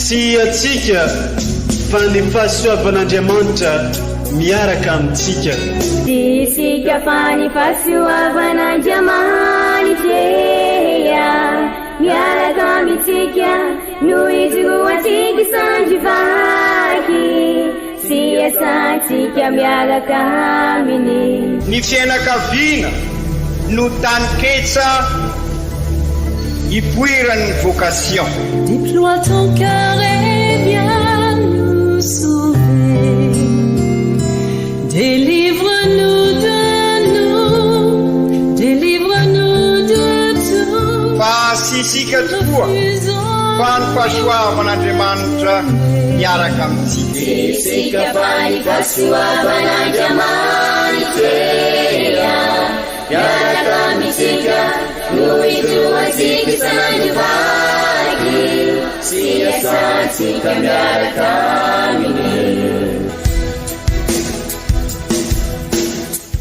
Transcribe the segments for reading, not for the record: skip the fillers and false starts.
sy atsika fa ny fahasoavan'Andriamanitra miaraka amintsika. Isika fa ny fahasoavan'Andriamanitra miaraka amintsika noho izy roantsika sandrivaky sy asantsika miaraka aminy. Ny fianakaviana no taniketsa ipoiran'ny vocation. Déploie ton cœur et viens nous sauver. Délivre-nous de tout. Fa sisika tokoa fa ny fahasoavan'Andriamanitra miaraka amintsika. Sisika fa ny fahasoavan'Andriamanitra miaraka amintsika noho izy roantsika sandrivaky sy asantsika miaraka aminy.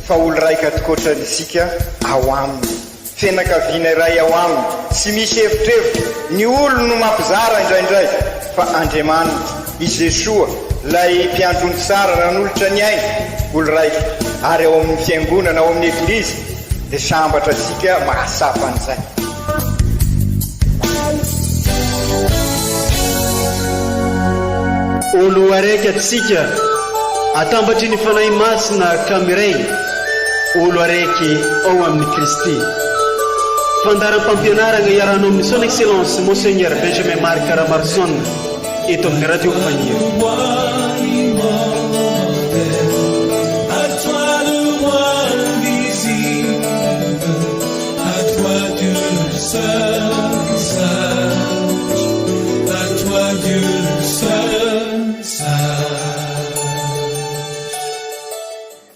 Fa olo raika atokotran'isika ao aminy, fianakaviana iray ao aminy, tsy misy hevitrevitra. Ny olo no mampizara indraindray, fa Andriamanitra i Jesoa lay mpiandrony tsara nanolotra ny aina, olo raika ary ao amin'ny fiangonana ao amin'ny eglizy dia sambatra antsika mahasapa an'izay. Olo araiky atsika atambatry ny fanahy masina kamiray, olo araiky ao amin'ny Kristy. Fandaram-pampianarana iarahanao amin'ny son excellence Monseigneur Benjamin Marc Caramarson eto amin'ny radio Fagniry.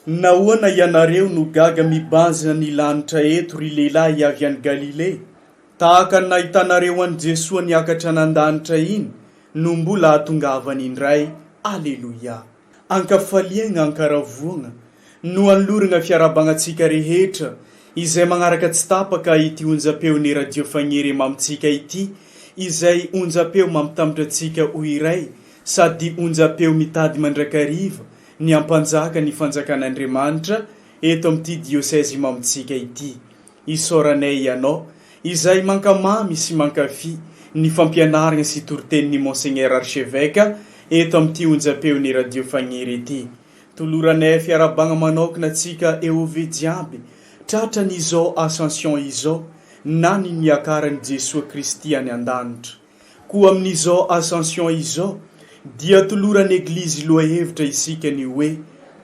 Nahoana ianareo no gaga mibanzina ny lanitra eto ry lehilahy avy any Galile, tahaka ny nahitanareo an'i Jesosy niakatra nandanitra iny no mbola hatongavany indray. Alleluia. Ankafaliagna ankaravoagna no anloragna fiarabanantsika rehetra izay magnaraka tsy tapaka ity onjam-peon'ny radio Fagniry mamitsika ity, izay onjam-peo mampitambatra antsika ho iray sady onjam-peo mitady mandrakariva ny ampanjaka ny fanjakan'Andriamanitra eto amin'ity diosèse mamitsika ity. Isoranay ianao izay mankamamy sy mankafy ny fampianarana sy toritenin'ny Monseigneur Archevêque eto amin'ity onjam-peon'ny radio Fagniry ity. Toloranay fiarabagna manokana antsika eo jiaby tratra n'izao ascension izao na ny niakaran'i Jesosy Kristy any an-danitra. Koa amin'izao ascension izao dia toloran'ny eglizy loha hevitra isika ny hoe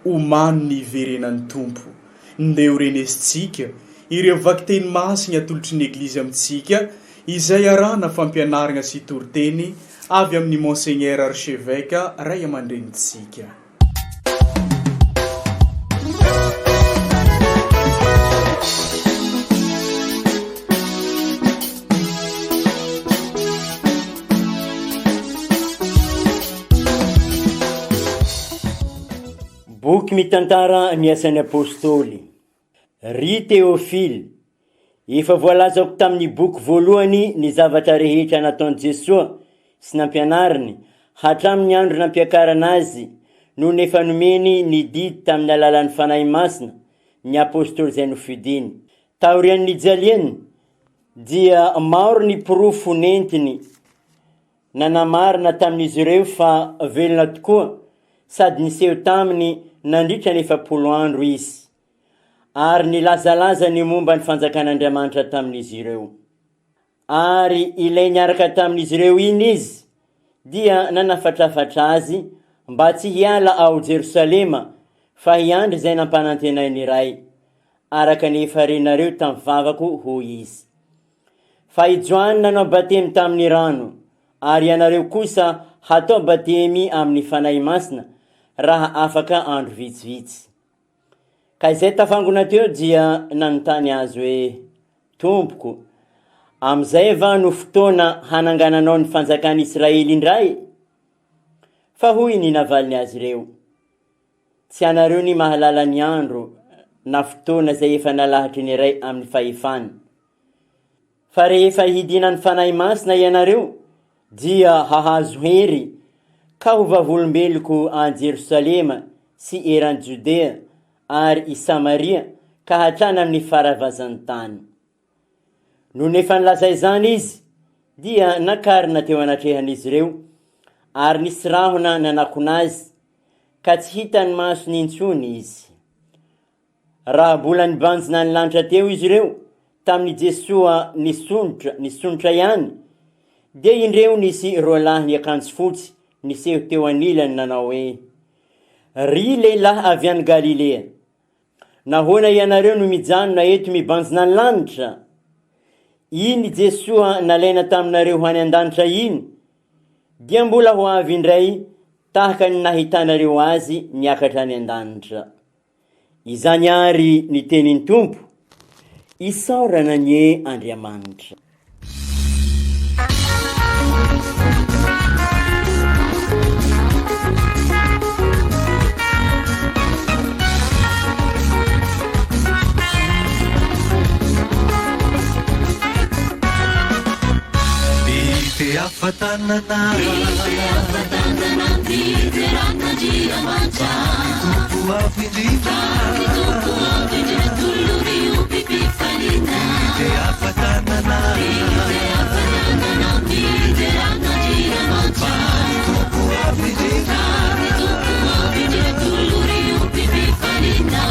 omano ny iverenan'ny Tompo. Ndeo renesitsika ireo vakiteny masina atolotry ny eglizy amintsika izay arahana fampianarana sy toriteny avy amin'ny Monseigneur Archevêque ray aman-drenitsika. Boky mitantara ny asan'ny apôstôly. Ry Théophile, efa voalazako tamin'ny boky voalohany ny zavatra rehetra nataon'i Jesosy sy nampianariny hatramin'ny andro nampiakarana azy no nefa nomeny ny didy tamin'ny alalan'ny fanahy masina ny apôstôly izay nofidiny. Taorian'ny jaliany dia maro ny pirofo nentiny nanamarina tamin'izy ireo fa velona tokoa sady niseho taminy nandritra ny 7 andro izy, ary nilazalaza ny momba ny fanjakan'Andriamanitra tamin'izy ireo. Ary ilay niaraka tamin'izy ireo iny izy dia nanafatrafatra azy mba tsy hiala ao Jerosalema fa hiandry izay nampanantenainy iray, araka ny efa renareo tamin'ny vavako ho izy. Fa i Joany nanao batemy tamin'ny rano, ary ianareo kosa hatao batemy amin'ny fanahy masina raha afaka andro vitsivitsy. Ka izay tafangona teo dia nanontany azy hoe, Tompoko, amizay va no fotoana hanangananao ny fanjakan'ny Israely indray? Fa hoy ny navaliny azy ireo, tsy anareo ny mahalala ny andro na fotoana zay efa nalahatry ny iray amin'ny fahefany. Fa rehefa hidinan'ny fanahy masina ianareo dia hahazo hery ka ho vavolombeloko an Jerosalema sy eran Judea ary i Samaria ka hatrana amin'ny faravazan'ny tany. No nefa nilazay zany izy dia nakarina teo anatrehan'izy ireo ary nisy rahona nanakonazy ka tsy hitany masony intsony izy. Raha bola nibanjina ny lanitra teo izy ireo tamin'ny Jesoa nisontra ihany, dia indreo nisy roa lahy akanjo fotsy niseho teo anilany nanao hoe, ry lehilahy avy any Galilea, nahoana ianareo no mijanona eto mibanjina ny lanitra? Iny Jesoa nalaina taminareo ho any an-danitra iny, dia mbola ho avy indray tahaka ny nahitanareo azy niakatra any an-danitra. Izany ary ny tenin'ny Tompo, isaorana nye Andriamanitra. Afatanana Biderana dia manca Tupu afidita Tuluri upipi falina Afatanana Biderana dia manca Tupu afidita Tuluri upipi falina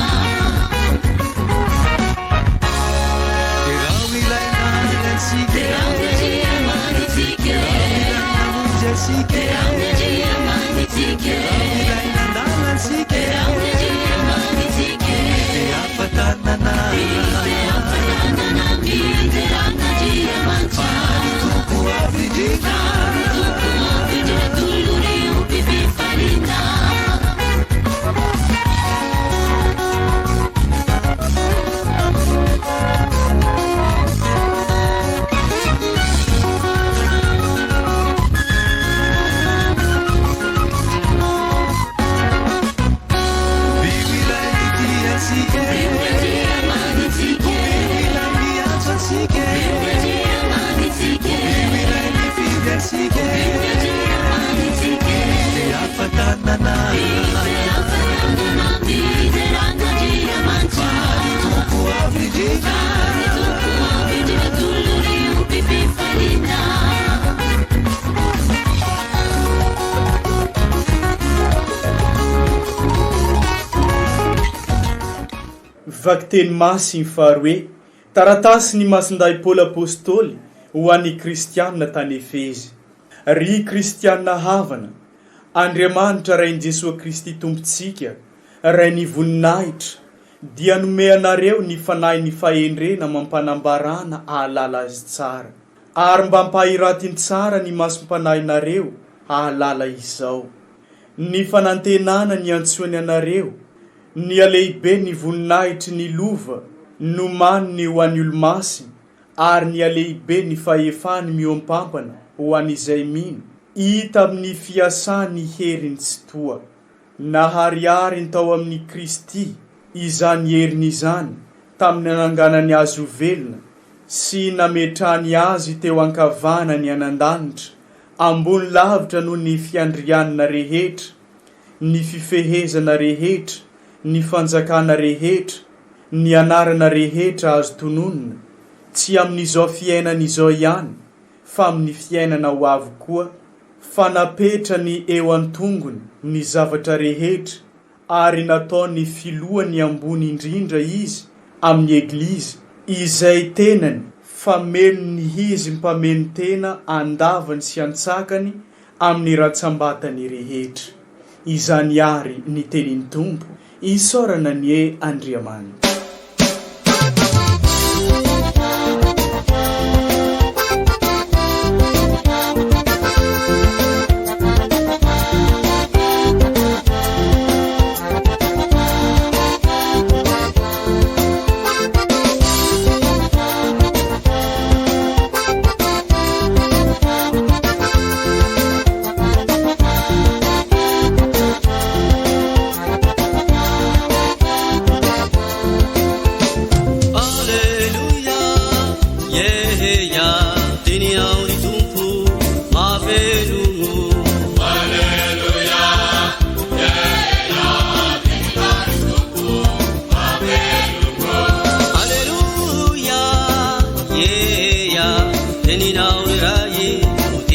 Vaky teny masy ny faharoe, taratasy ny masinday Paoly apôstôly ho an'ny kristianina tany Efezy. Ry kristianina havana, Andriamanitra rain'i Jesosy Kristy tompontsika, rain'ny voninahitra, dia nome anareo ny fanahy ny fahendrena mampanambarana ahalala azy tsara. Ary mba mpahiratiny tsara ny masom-panahinareo ahalala izao. Ny fanantenana ny antsoany anareo, ny alehibe ny voninahitry ny lova, no maniny ho an'ny olomasiny, ary ny alehibe ny fahefany miompampana ho an'izay mino, hita amin'ny fiasany heriny tsy toa. Nahariariny tao amin'ny Kristy, izany heriny izany, tamin'ny ananganany azy ho velona, sy nametrany azy teo ankavanany anan-danitra, ambony lavitra no ny fiandrianana rehetra, ny fifehezana rehetra, ny fanjakana rehetra, ny anarana rehetra azo tononina, tsy amin'izao fiainana izao ihany, fa amin'ny fiainana ho avy koa, fa napetrany eo an-tongony ny zavatra rehetra, ary nataony filohany ambony indrindra izy amin'ny Eglizy, izay tenany famelony izy mpameno tena andavany sy antsakany amin'ny ratsambatany rehetra. Izany ary ny tenin'ny Tompo, isaorana nye Andriamanitra.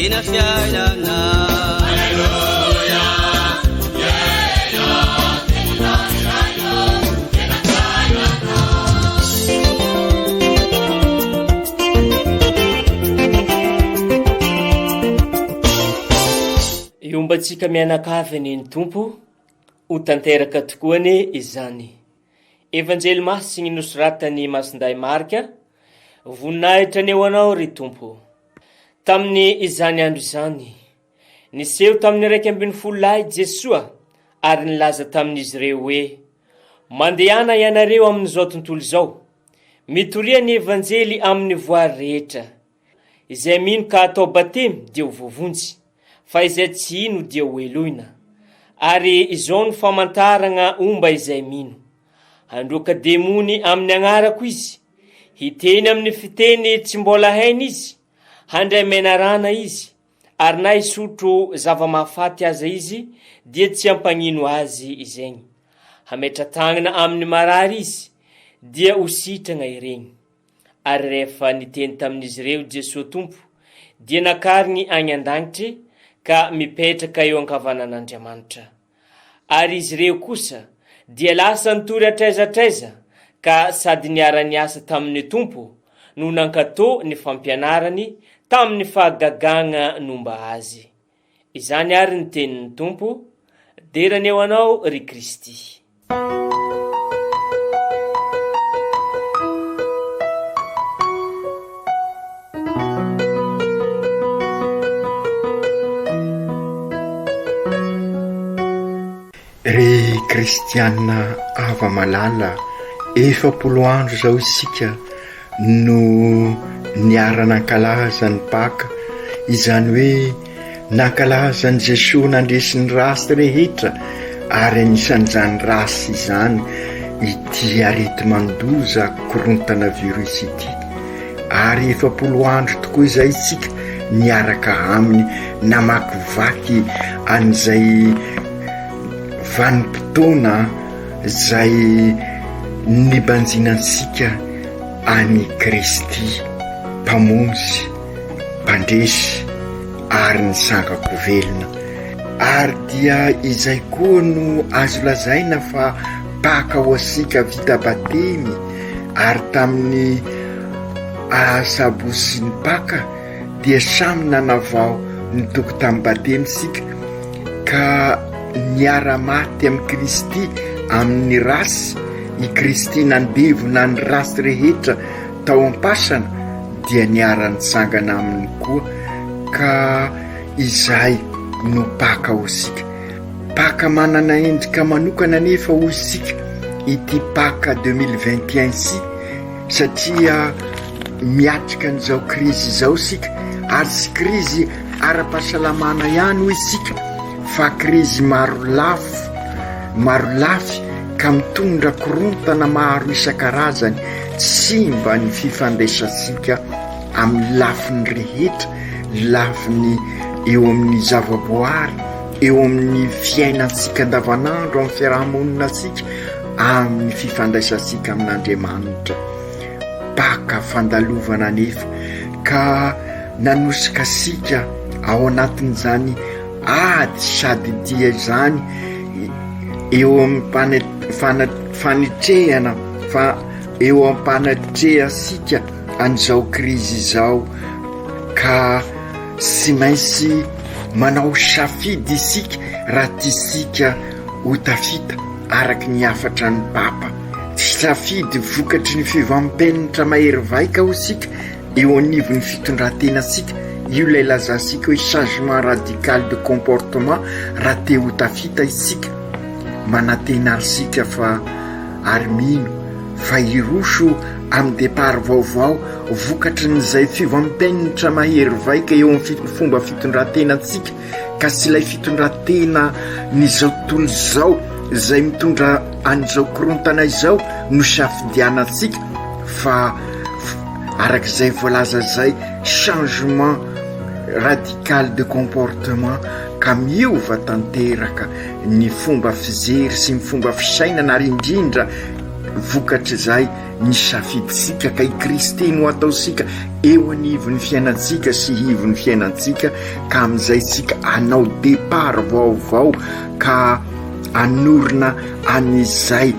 tena fiainana. Iombantsika mianakavy ny Tompo ho tanteraka tokoa izany. Evanjely masiny nosoratany Masinday Marika, voninahitra ny eo anao ry Tompo. Tamin'ny izany andro izany, niseho tamin'ny 12 Jesoa ary nilaza tamin'izy ireo hoe, mandehana ianareo amin'izao tontolo izao, mitoria ny evanjely amin'ny voary rehetra. Izay mino ka atao batemy dia ho vovonjy, fa izay tsy ino dia ho eloina. Ary izao ny famantarana omba izay mino. Handroaka demony amin'ny agnarako izy, hiteny amin'ny fiteny tsy mbola hainy izy, handray menarana izy, ary na hisotro zava-mahafaty aza izy, dia tsy ampagnino azy izegny. Hametra-tagnana amin'ny marary izy, dia ho sitrana ireny. Ary rehefa niteny tamin'izy ireo Jesosy Tompo, dia nakariny agny an-danitry, ka mipetraka eo ankavanan'Andriamanitra. Ary izy ireo kosa dia lasa nitory atraizatraiza, ka sady niara-niasa tamin'ny Tompo no nankatao ny fampianarany tamin'ny fahagagagna nomba azy. Izany ary ny tenin'ny Tompo, derany eo anao ry Kristy. Ry kristianina ava malala, 7 andro zao isika no niara nankalaza ny Paka, izany hoe nankalaza ny Jesosy nandresy ny rasy rehetra, ary anisan'izany rasy izany ity arety mandoza korontana virus ity. Ary 7 andro tokoa izay isika niaraka aminy namakivaky an'izay vanim-potoana zay nibanjinansika any Kristy, mpamonjy, mpandresy ary ny sangako velona. Ary dia izay koa no azo lazaina fa Paka ho asika vita batemy, ary tamin'ny sabosy ny Paka dia samy nanavao nitoko tamin'ny batemy sika, ka niara-maty amin'ny Kristy amin'ny rasy. I Kristy nandevona ny rasy rehetra tao am-pasana, dia niara-nitsangana aminy koa, ka izay no Paka ho sika. Paka manana endrika manokana nefa ho sika ity Paka 2021 si, satria miatrika an'izao krizy izao sika, ary sy krizy ara-pahasalamana ihany ho isika, fa krizy maro lafy ka mitondra korontana maro isan-karazany, tsy mba ny fifandraisasika amin'ny lafiny rehetra, lafiny eo amin'ny zavaboary, eo amin'ny fiainansika andavanandro, amin'ny fiarahamoninasika, amin'ny fifandraisasika amin'Andriamanitra. Paka fandalovana nefa, ka nanosika sika ao anatin'izany ady sady dia izany, eo amin'ny fanitrehana, fa eo am-panatreha sika an'izao krizy izao, ka sy maintsy manao safidy isika raha tisika ho tafita araky ny afatra ny Papa. Safidy vokatry ny fivampenitra mahery vaika ho sika eo anivon'ny fitondratena sika. Io lay lazasika hoe changement radical de comportement raha te ho tafita isika. Manatena arsika fa armino fa iroso amin'ny départ vaovao vokatry n'izay fivampenitra mahery vaika eo amin'ny fomba fitondratena antsika, ka sy ilay fitondratena n'izao tontolo izao izay mitondra an'izao korontana izao no safidianantsika, fa arak'izay voalaza zay changement radical de comportement, ka miova tanteraka ny fomba fijery sy ny fomba fisainana, ary indrindra vokatra zay ny safiditsika ka i Kristy no ataosika eo anivon'ny fiainantsika sy ivon'ny fiainantsika, ka amin'izay tsika anao départ vaovao ka anorina an'izay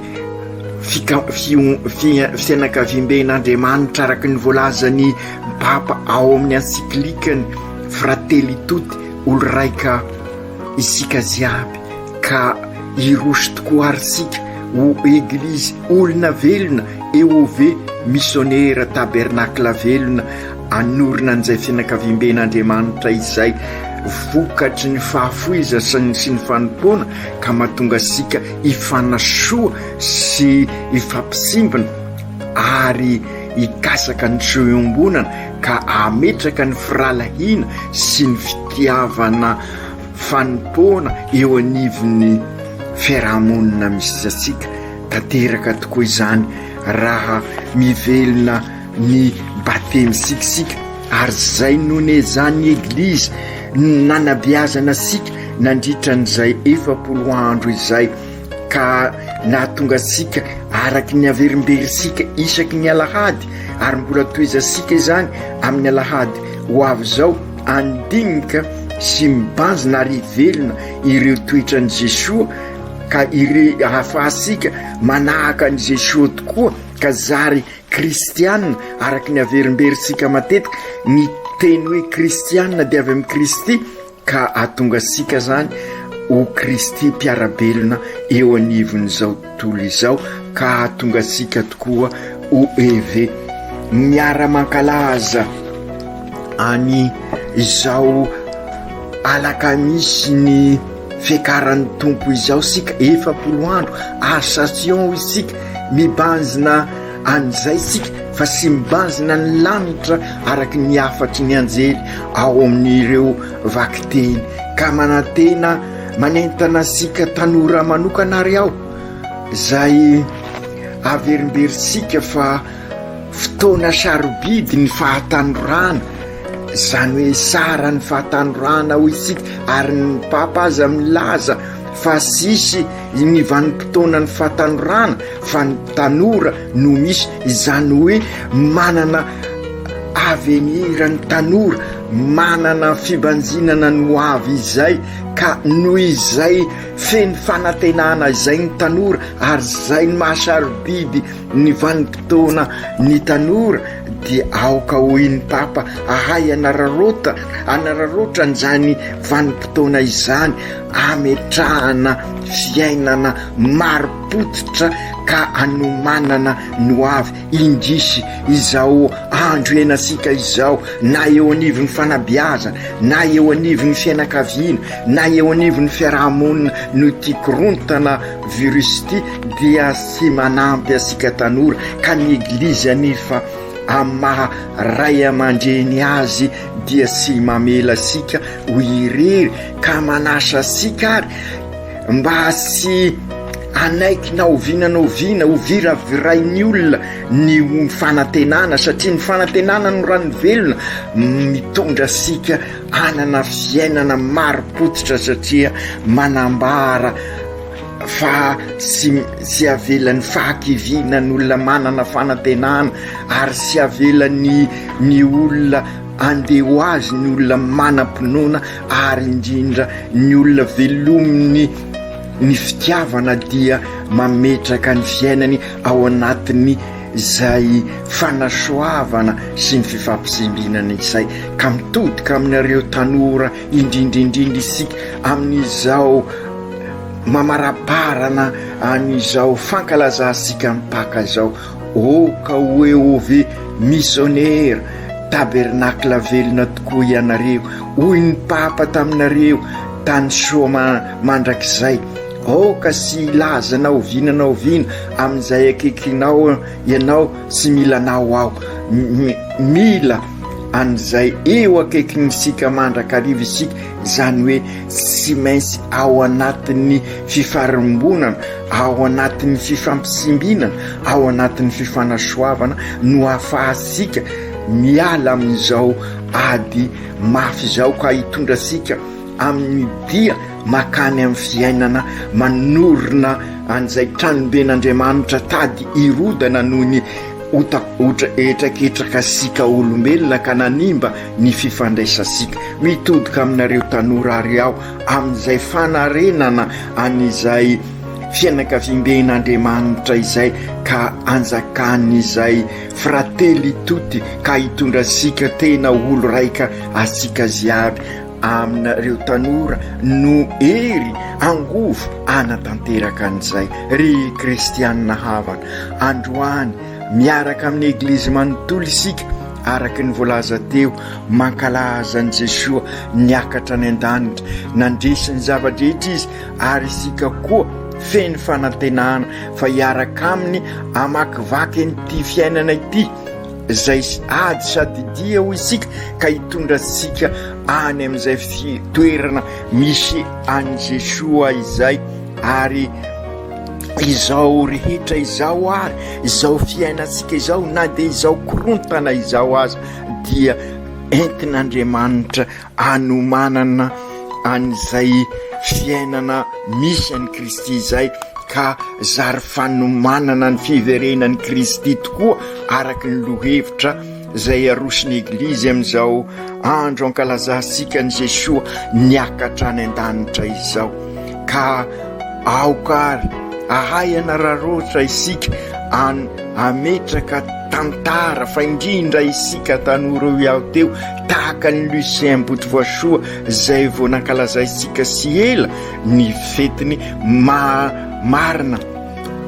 fianakaviam-ben'Andriamanitra araka ny voalazany Papa ao amin'ny encyclikany Fratelli Tutti, olo raika isika ziaby, ka iroso tokoa aritsika ho eglizy olona velona eo ve missionnaire tabernakla velona, anorina an'izay fianakaviam-ben'Andriamanitra izay vokatry ny fahafoizana sy ny fanompoana, ka mahatonga sika ifanasoa sy ifampisimbana ary ikasaka ny tsoiombonana, ka ametraka ny firalahina sy ny fitiavana fanompoana eo anivon'ny fiarahamonina misy atsika. Tanteraka tokoa izany raha mivelona ny batemisika, ary zay none zany eglizy nanabiazana sika nandritra n'izay 40 andro izay, ka nahatonga sika araky ny averimberisika isaky ny alahady, ary mbola toezasika izany amin'ny alahady ho avy zao andinika sy mibanjina ary velona ireo toetrany Jesoa, ka ahafahasika manahaka ny Jesoa tokoa, ka zary kristianina araky ny averimberisika matetika ny teny hoe kristianina dia avy amin'ny Kristy, ka ahatonga sika zany ho Kristy mpiarabelona eo anivon'izao tontolo izao, ka ahatonga sika tokoa ho eve miara-mankalaza any izao alakamisy ny fiakaran'ny tompo izao sika 40 andro association isika mibanjina an'izay sika, fa sy mibanjina ny lanitra araky ny afatry ny anjely ao amin'ireo vakiteny, ka manantena manentana sika tanora manokana ary ao zay averimberisika fa fotoana sarobidy ny fahatanorana, zany hoe sara ny fahatanorana ho isika, ary ny Papa aza milaza fa sisy ny vanim-potoana ny fahatanorana fa ny tanora no misy, izany hoe manana avenir ny tanora, manana fibanjinana no avy izay, ka noho izay feny fanantenana izay ny tanora, ary zay ny mahasarobidy ny vanim-potoana ny tanora, dia aoka hoin'ny Papa ahay anararotra an'izany vanim-potoana izany, ametrahana fiainana marim-potitra ka anomanana no avy indrisy izao andro enasika izao, na eo anivon'ny fanabiazana, na eo anivon'ny fianakaviana, na eo anivon'ny fiarahamonina no tikorontana virus ty, dia sy manampy asika tanora, ka ny eglizy anifa amaha ray aman-dreny azy dia sy mamela sika ho irery, ka manasa sika ary mba sy anaiky na oviana oviraviray olona ny fanantenana, satria ny fanantenana no rano velona mitondra sika anana fiainana marim-potitra, satria manambara fa sy avelan'ny fahakiviana n'olona manana fanantenana, ary sy avelan'ny olona andeha ho azy, ny olona manam-pinoana, ary indrindra ny olona velominy ny fitiavana dia mametraka ny fiainany ao anatin'ny zay fanasoavana sy ny fifampisimbinana izay, ka mitodika aminareo tanora indrindrindrindra isika amin'izao mamaraparana an'izao fankalazasika mipaka zao, oka hoe ove missionnaire tabernakla velona tokoa ianareo, hoy ny Papa taminareo tany soa mandrakizay, oka sy ilazanao oviana amin'izay akaikinao ianao sy milanao ao, mila an'izay eo akaiky sika mandrakariva isika, zany hoe sy mainsy ao anatin'ny fifarombonana, ao anatin'ny fifampisimbinana, ao anatin'ny fifanasoavana no ahafahasika miala amin'izao ady mafy zao, ka hitondra sika amin'ny dia makany amin'ny fiainana manorina an'izay tranomben'Andriamanitra tady irodana noho ny etraketraka sika olombelona ka nanimba ny fifandraisasika. Mitodika aminareo tanora ary aho amin'izay fanarenana an'izay fianakaviamben'Andriamanitra izay ka anjakan'izay fratelli tutti ka hitondra sika tena olo raika asika ziaby. Aminareo tanora no ery angovo anatanteraka an'izay ry kristianina havana. Androany miaraka amin'ny eglizy manontolo isika araka ny voalaza teo mankalaza an' Jesoa niakatra ny an-danitra nandresy ny zava-drehetra izy ary isika koa feny fanantenana fa hiaraka aminy amakivaky nyity fiainana ity izay ady sady dia ho isika ka hitondra sika any amin'izay toerana misy an' Jesoa izay. Ary izao rehetra izao ary izao fiainantsika izao na dia izao korontana izao aza dia entin'Andriamanitra anomanana an'izay fiainana misy an'i Kristy izay ka zary fanomanana ny fiverenan'i Kristy tokoa araka ny lohevitra izay arosiny eglizy amin'izao andro ankalazasika ny Jesoa niakatra ny an-danitra izao. Ka aokary ahay anararoatra isika ametraka tantara fa indrindra isika tanora iaho teo tahaka ny Lucien Botovoasoa izay vao nankalaza isika sy ela ny fetiny marina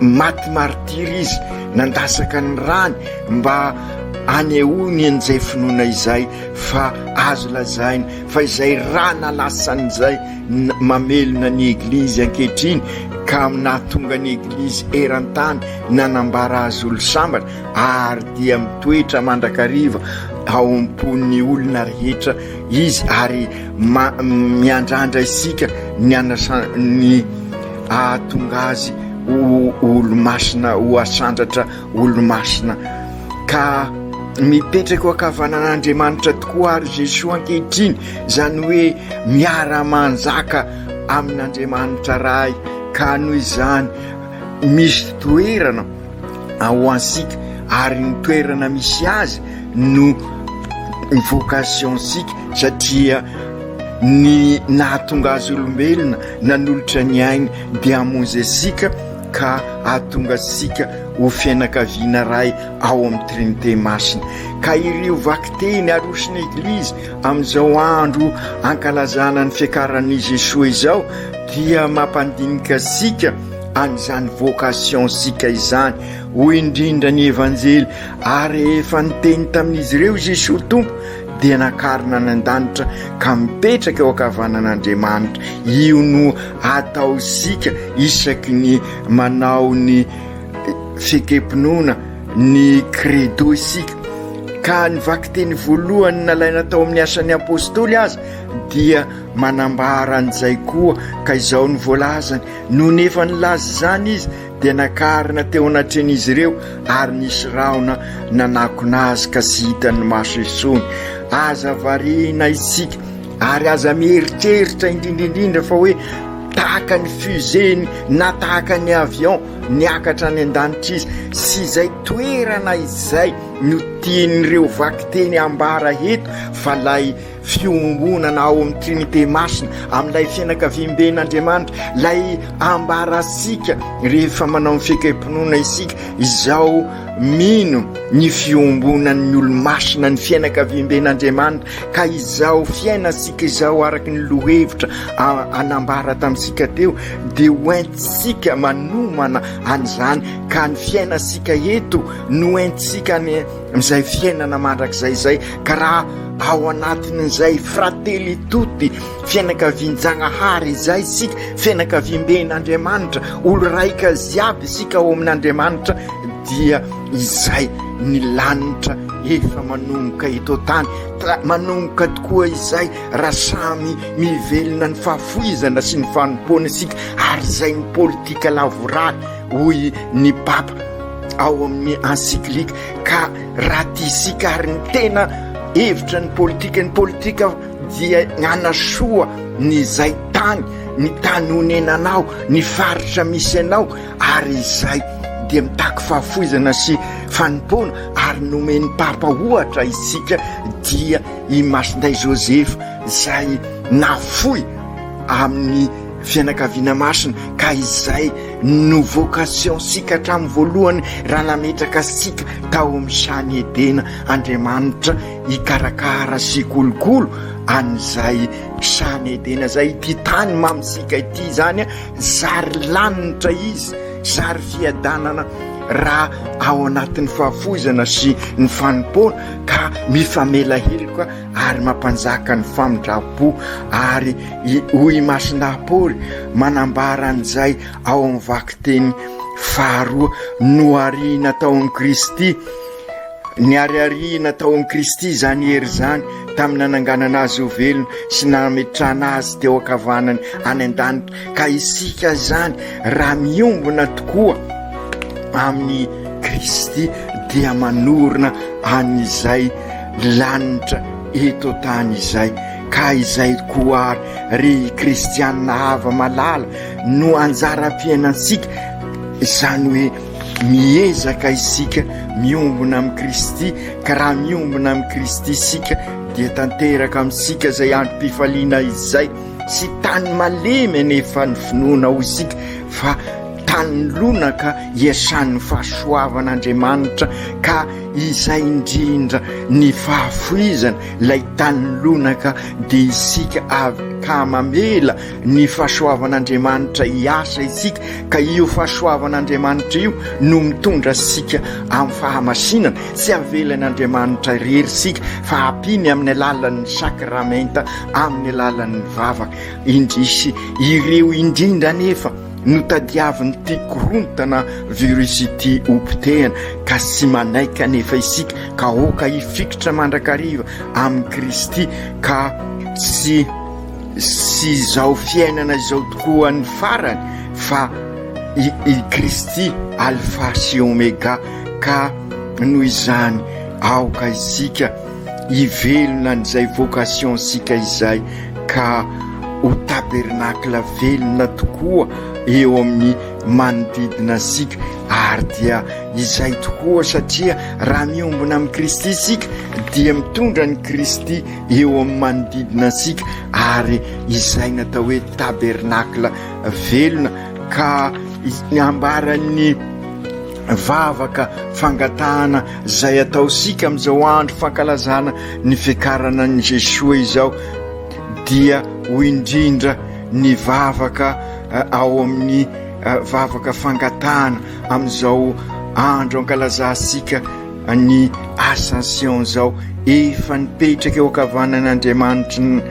maty martiry izy nandasaka ny rany mba anehoany an'izay finoana izay fa azo lazaina fa izay raha nalasan'izay mamelona ny eglizy ankehitriny ka nahatonga ny eglizy eran-tany nanambara azy olo sambatra ary dia mitoetra mandrakariva ao am-pon'ny olona rehetra izy ary miandrandra isika ny ahatonga azy olo masina ho asandratra olo masina. Ka mipetraka akavanan'Andriamanitra tokoa ary Jesoa ankehitriny zany hoe miara-manjaka amin'Andriamanitra ray. Ka noho izany misy toerana ao ansika ary ny toerana misy azy no ny vocation-sika satria ny nahatonga azy olombelona nanolotra ny ainy dia hamonjy asika ka ahatonga asika ho fianakaviana ray ao amin'ny Trinité masina. Ka ireo vakiteny arosiny eglizy amin'izao andro ankalazana ny fiakaran'i Jesoa izao dia mampandinika sika an'izany vocation sika izany ho indrindra ny evanjely ary efa niteny tamin'izy ireo Jesoa tompo dia nakarina ny an-danitra ka mipetraka eo ankavanan'Andriamanitra. Io no atao sika isaky ny manao ny fikepinona ny credo isika. Ka ny vakiteny voalohany nalaina tao amin'ny asan'ny apôstôly azy dia manambara an'izay koa ka izao ny voalazany no nefa nilaza zany izy dia nakarina teo anatren'izy ireo ary nisy raona nanakona azy ka sy hitany maso esony. Aza variana isika ary aza mieritreritra indrindraindrindra fa hoe tahaka ny fusée na tahaka ny avion niakatra ny an-danitra izy sy izay toerana izay no tian'ireo vakiteny ambara eto fa lay fiombonana ao amin'ny Trinité masina amin'ilay fianakaviamben'Andriamanitra lay ambara sika rehefa manao ny fikepinona isika izao mino ny fiombonan'ny olo-masina ny fianakaviamben'Andriamanitra ka izao fiainasika izao araka ny lohevitra anambara tamin'isika teo dia hoentisika manomana an'izany ka ny fiainasika eto no entisika amin'izay fiainana mandrakizay zay ka raha ao anatin'izay fratelli tutti fianakavian-janahary izay isika fianakaviamben'Andriamanitra olo raika ziaby isika ao amin'Andriamanitra dia izay ny lanitra efa manomboka eto tany manomboka tokoa izay raha samy mivelona ny fahafoizana sy ny fanompoana isika ary izay ny politika lavorary hoy ny papa ao amin'ny encyclique ka raha tisika ary ny tena hevitra ny politika dia anasoa ny zay tany ny tany honenanao, ny faritra misy anao, ary izay dia mitaky fahafoizana sy fanimpona ary nomeny papa ohatra isika dia i Masinday Joseph izay nafoy amin'ny fianakaviana masina ka izay no vocation sika hatramin'ny voalohany raha nametraka sika tao amin'ny sany Edena. Andriamanitra ikarakara sy kolokolo an'izay sany Edena zay, ity tany mamitsika ity zany zary lanitra izy, zary fiadanana raha ao anatin'ny fahafoizana sy ny fanimpona ka mifamela heloka ary mampanjaka ny famindrapo. Ary hoy Masindapory manambara an'izay ao amin'ny vaky teny faharoa, noariana tao amin'ny Kristy, ny ariariana tao amin'ny Kristy zany hery zany tamin'ny nananganana azy ho velona sy nametrana azy teo ankavanany any an-danitra. Ka isika zany raha miombona tokoa amin'ny Kristy dia manorina an'izay lanitra eto tany izay. Ka izay koa ry kristianina hava malala no anjara-piainansika, izany hoe miezaka isika miombona amin'ny Kristy. Ka raha miombona amin'ny Kristy isika dia tanteraka amintsika zay androm-pifaliana izay sy tany malemy nefa ny finoana ho isika, fa tany lonaka iasan'ny fahasoavan'Andriamanitra. Ka izay indrindra ny fahafoizana lay tany lonaka dia isika ka mamela ny fahasoavan'Andriamanitra hiasa isika. Ka io fahasoavan'Andriamanitra io no mitondra sika amin'ny fahamasinana sy avelan'Andriamanitra rery sika, fa ampiny amin'ny alalan'ny sakramenta, amin'ny alalan'ny vavaka. Indrisy ireo indrindra nefa no tadiavin'ny ty korontana virusy ty ompitehana ka sy manaika nefa isika ka oka hifikitra mandrakariva amin'ny Kristy, ka sy zao fiainana izao tokoa ny farany, fa i Kristy alpha sy omega. Ka noho izany aoka isika hivelona n'izay vocation sika izay, ka ho tabernakla velona tokoa eo amin'ny manodidina sika. Ary dia izay tokoa satria raha miombona amin'ny Kristy sika dia mitondra ny Kristy eo amin'ny manodidina sika, ary izay natao hoe tabernakla velona. Ka ambaran'ny vavaka fangatahana zay atao sika amin'izao andro fankalazana ny fiakarana ny Jesosy izao dia ho indrindra ny vavaka ao amin'ny vavaka fangatahana amin'izao andro ankalazasika ny Ascension zao. Efa nipetraka eo ankavanan'Andriamanitra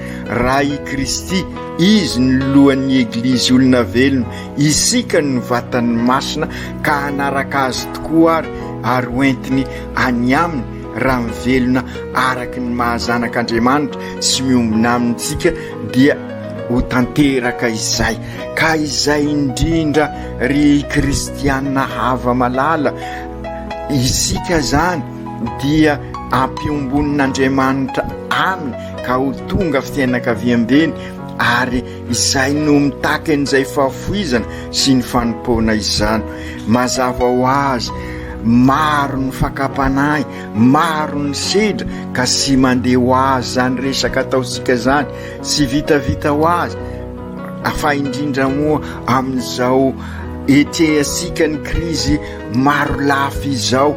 raha i Kristy, izy ny lohan'ny Eglizy olona velona, isika ny vatany masina. Ka hanaraka azy tokoa ary hoentiny any aminy raha mivelona araka ny mahazanak'Andriamanitra sy miombona amintsika dia ho tanteraka izay. Ka izay indrindra ry kristianina hava malala, isika zany dia ampiombon'Andriamanitra aminy ka ho tonga fianakaviam-beny, ary izay no mitaky an'izay fahafoizana sy ny fanimpona izany. Mazava ho azy maro ny fakapanahy, maro ny sedra, ka sy mandeha ho azy zany resaka ataosika zany, sy vitavita ho azy. Afa indrindra moa amin'izao etiasika ny krizy maro lafy izao,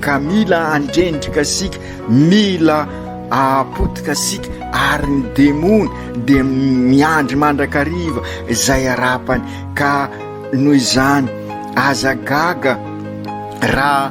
ka mila andrendrika sika, mila apotika sika, ary ny demony dia miandry mandrakariva izay arapany. Ka noho izany azagaga raha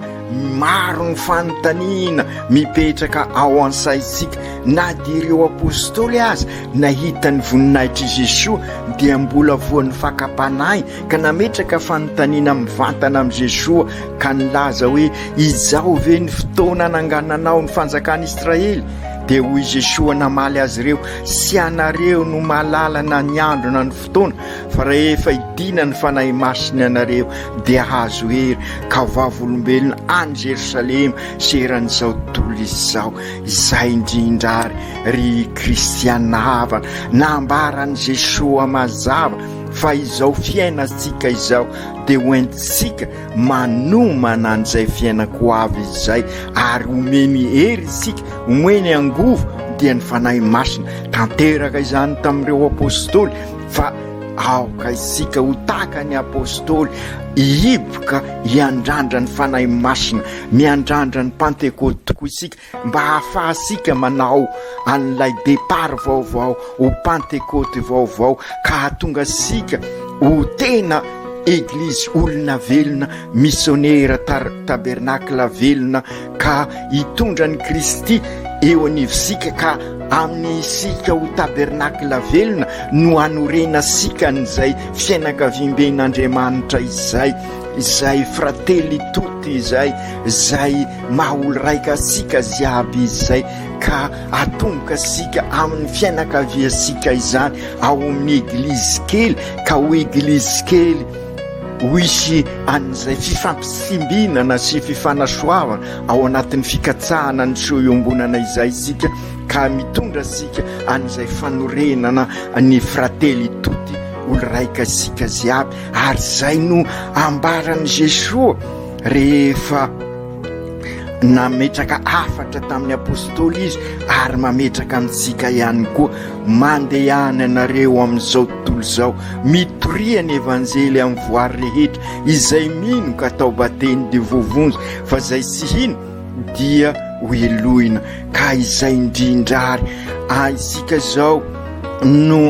maro ny fanontaniana mipetraka ao an-saisika, na dia ireo apôstôly azy nahita ny voninahitry Jesosy dia mbola voan'ny fakapanahy ka nametraka fanontaniana mivantana amin'ny Jesosy, ka nilaza hoe izao ve ny fotoana nangananao ny fanjakan'Israely? dia hoy Jesosy namaly azy ireo, sy anareo no mahalala na ny andro na ny fotoana, fa rehefa idina ny fanahy masiny anareo dia azo hery ka vavolombelona any Jerosalema seran'izao tontolo izao. Izay indrindrary ry kristiana havana nambarany Jesosy mazava fa izao fiainantsika izao dia hoentintsika manomana an'izay fiainako avy izay, ary omeny hery isika, omeny angovo dia ny fanahy masina. Tanteraka izany tamin'ireo apôstôly fa aoka isika ho tahaka ny apôstôly, hiboka hiandrandra ny fanahy masina, miandrandra ny Pentecote tokoa isika, mba hahafahasika manao an'ilay départ vaovao ho Pentecote vaovao, ka hahatonga sika ho tena Église olona velona, missionnaire tabernacle velona, ka hitondra ny Kristy eo anivosika, ka amin'ny sika ho tabernacle velona no hanorena sika n'izay fianakaviam-ben'Andriamanitra izay fratelli tutti izay mahaolo raika sika ziaby izay, ka atomboka sika amin'ny fianakavia sika izany ao amin'ny Église kely, ka ho Église kely hoisy an'izay fifampisimbinana sy fifanasoavana ao anatin'ny fikatsahana ny soiombonana izay sika, ka mitondra sika an'izay fanorenana ny fratelli tutti, olo raika sika ziaby. Ary zay no ambarany Jesosy rehefa nametraka afatra tamin'ny apôstôly izy, ary mametraka amintsika ihany koa. Mandehany anareo amin'izao tontolo izao, mitoria ny evanjely amin'ny voary rehetra, izay mino ka atao bateny dia vovonjy, fa izay sy hino dia ho elohina. Ka izay indrindrary isika izao no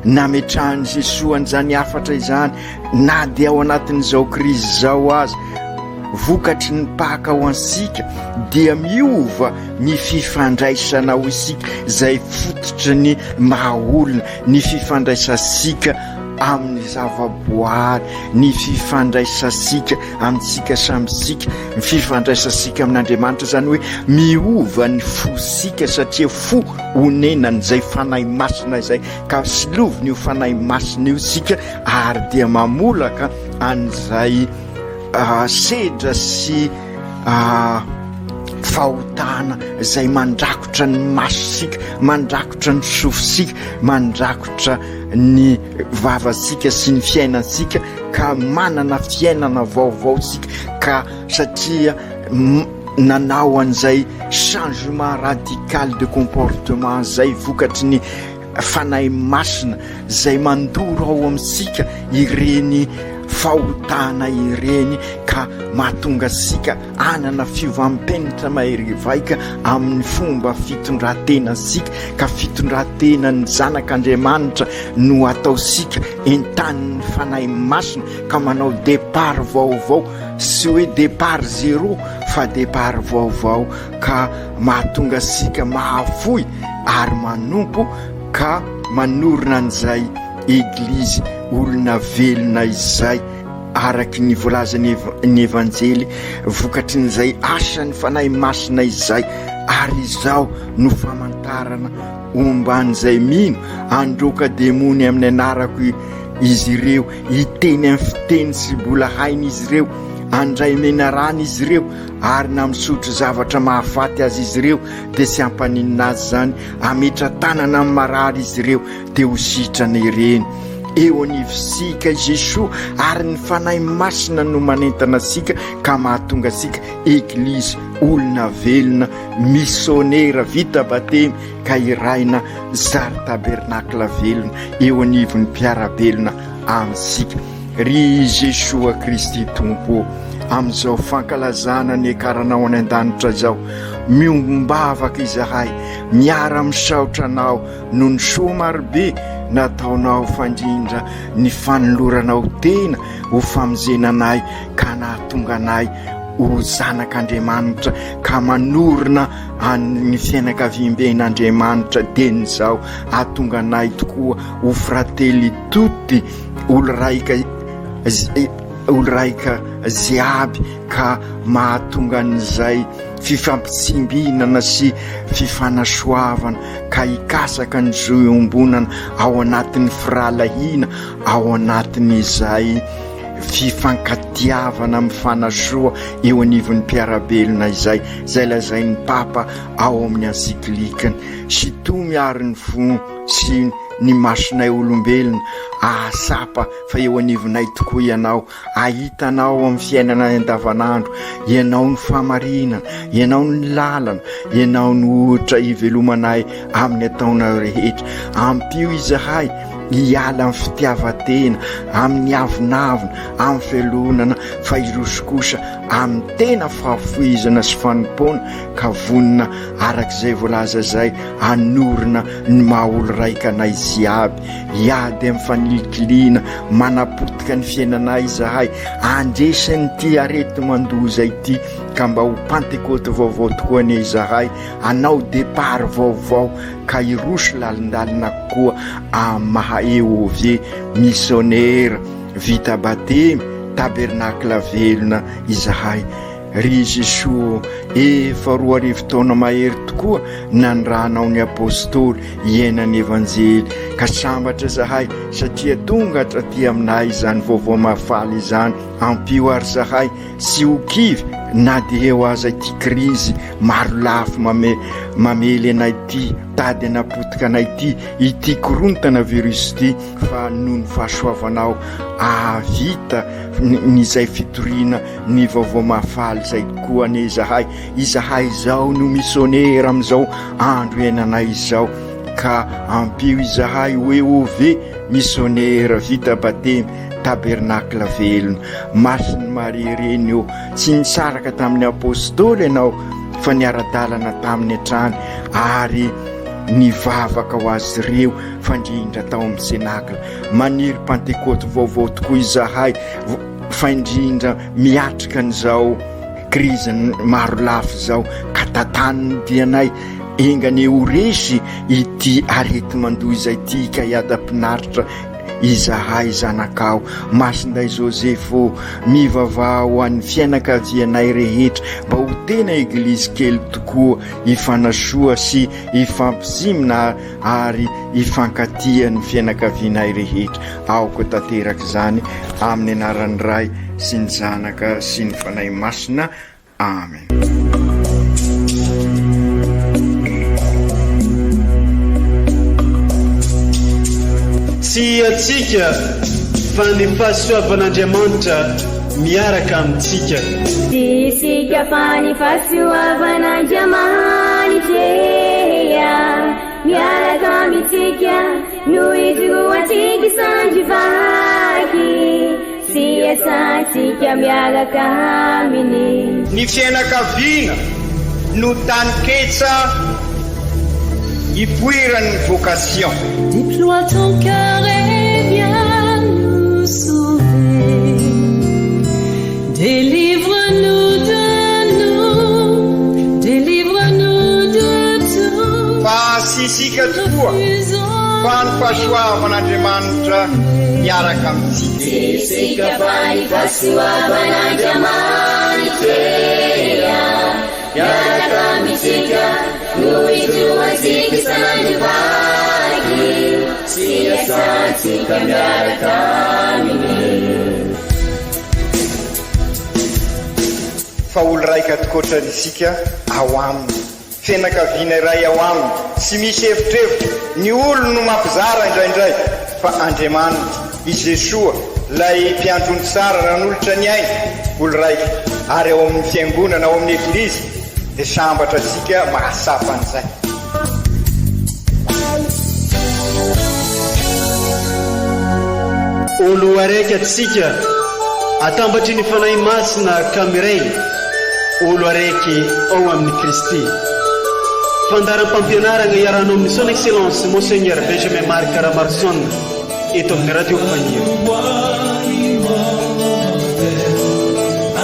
nametrahany Jesosy an'izany afatra izany, na dia ao anatin'izao krizy izao azy, vokatry ny paka ho ansika dia miova ny fifandraisana ho isika, izay fototry ny mahaolona, ny fifandraisasika amin'ny zavaboary, ny fifandraisasika amintsika samysika, ny fifandraisasika amin'Andriamanitra, zany hoe miova ny fosika, satria fo honenan'izay fanahy masina izay, ka siloviny io fanahy masina io sika, ary dia mamolaka an'izay sedra sy fahotana izay mandrakotra ny masosika, mandrakotra ny sofosika, mandrakotra ny vavasika sy ny fiainansika, ka manana fiainana vaovao sika, ka satria nanao an'izay changement radical de comportement zay vokatry ny fanahy masina izay mandoro ao amintsika ireny fahotana ireny, ka mahatonga sika anana fiovampenitra mahery-vaika amin'ny fomba fitondratena sika, ka fitondratena ny zanak'Andriamanitra no atao sika entaniny fanahy masina, ka manao départ vaovao, sy hoe départ zéro fa départ vaovao, ka mahatonga sika mahafoy ary manompo, ka manorina an'izay Église olona velona izay, araky ny voalazany ny evanjely, vokatry n'izay asany fanahy masina izay. Ary izao no famantarana omban'izay mino androka demony amin'ny anarako izy ireo, hiteny amin'ny fiteny sy mbola hainy izy ireo, andray menarany izy ireo, ary na misotro zavatra mahafaty azy izy ireo dia sy hampaninina azy zany, ametra tanana amin'ny marary izy ireo dia ho sitrana ireny. Eo anivosika Jesosy, ary ny fanahy masina no manentana sika, ka mahatonga sika Église olona velona, missionnaire vita batemy, ka iraina zary tabernacle velona eo anivon'ny mpiarabelona amintsika. Ry Jesosy Kristy Tompo, amin'izao fankalazana ny akaranao any an-danitra izao, miombavaka izahay, miara misaotra anao no ny soa marobe nataonao fandrindra ny fanoloranao tena ho famonjenanay, ka nahatonga anay ho zanak'Andriamanitra, ka manorina ny fianakaviam-ben'Andriamanitra tenin'izao, ahatonga anay tokoa ho fratelli tutti, olo raika olo raika ziaby ka mahatonga an'izay fifampitsimbihinana sy fifanasoavana ka hikasaka ny zo iombonana ao anatin'ny firalahina ao anatin'izay fifankatiavana mifanasoa eo anivon'ny mpiarabelona izay lazain'ny papa ao amin'ny ensiklikany sy to miary ny fo sy ny masonay olombelona ahasapa fa eo anivonay tokoa ianao ahitanao amin'ny fiainana andavanandro ianao ny famarinana ianao ny lalana ianao ny ohatra ivelomanay amin'ny ataonao rehetra ampio izahay hiala amin'ny fitiavatena amin'ny avinavina amin'ny felonana fa iroso kosa amin'ny tena fahafoizana sy fanompona ka vonina arak'izay voalaza zay anorina ny mahaolo raika anay ziaby hiady amin'ny fanilikilina manapotika ny fiainanay izahay andresany ty arety mandoza ity ka mba ho pantekoty vaovao tokoa ane izahay anao depart vaovao ka iroso lalindalina koa amahaeo ove missionnaire vita batemy tabernakla velona izahay ry Jesoa efa 2 arivo taona mahery tokoa nanranao ny apôstôly iainany evanjely ka sambatra zahay satria tonga hatraty aminay izany vaovao mahafaly izany ampio ary zahay sy ho kivy na dia eo aza ity krizy maro lafo mamely anay ity tady anapotika anay ity korontana virus ity fa noho ny fahasoavanao avita nyzay fitoriana ny vaovao mahafaly zay koa ane izahay zao no missionnaire amin'izao andro iainanay izao ka ampio izahay hoe ove missionnaire vita batemy tabernakla velona masiny Maria reny eo tsy nisaraka tamin'ny apôstôly ianao fa niara-dalana tamin'ny antrany ary nivavaka ho azy ireo fandrindra tao amin'ny senakla maniry pantekoty vaovao tokoa izahay fa indrindra miatrika an'izao krizy maro lafo zao ka tataniny dianay engany ho resy ity arety mandoza ity ka hiada-pinaritra izahay zanakao masinday Joseph mivavah ho an'ny fianakavianay rehetra mba ho tena eglizy kely tokoa ifanasoa sy ifampisimina ary ifankatia ny fianakavianay rehetra aoko tanteraka zany amin'ny anaran'ny Ray sy ny Zanaka sy ny Fanahy Masina amen. Tsy atsika fa ny fahasoavan'Andriamanitra miaraka amintsika. Tsy isika fa ny fahasoavan'Andriamanitra miaraka amintsika noho izy roantsika sandrivaky sy asantsika miaraka aminy. Ny fianakaviana no taniketsa ipoiran'ny vocation. Déploie ton cœur et viens nous sauver. Délivre-nous de tout. Fa sisika tokoa fa ny fahasoavan'Andriamanitra miaraka amintsika. Sisika fa ny fahasoavan'Andriamanitra miaraka amintsika noho izy roantsika sandrivaky sy asantsika miaraka aminy. Fa olo raika tokoatrany isika ao aminy fianakaviana iray ao aminy sy misy hevitrevitra ny olo no mampizara indraindray fa Andriamanitra i Jesoa lay mpiandrony tsara nanolotra ny aina olo raika ary ao amin'ny fiangonana ao amin'ny eglizy dia sambatra tsika mahasapa an'izay. Olo araiky atsika atambatry ny fanahy masina kamiray olo araiky ao amin'ny Kristy. Fandaram-pampianarana iaranao amin'ny son excellence Monseigneur Benjamin Marc Caramarson eto amin'ny radio Fania.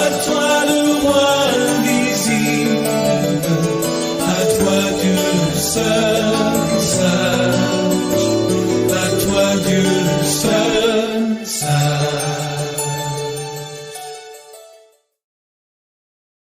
À toi le roi invisible, à toi Dieu seul.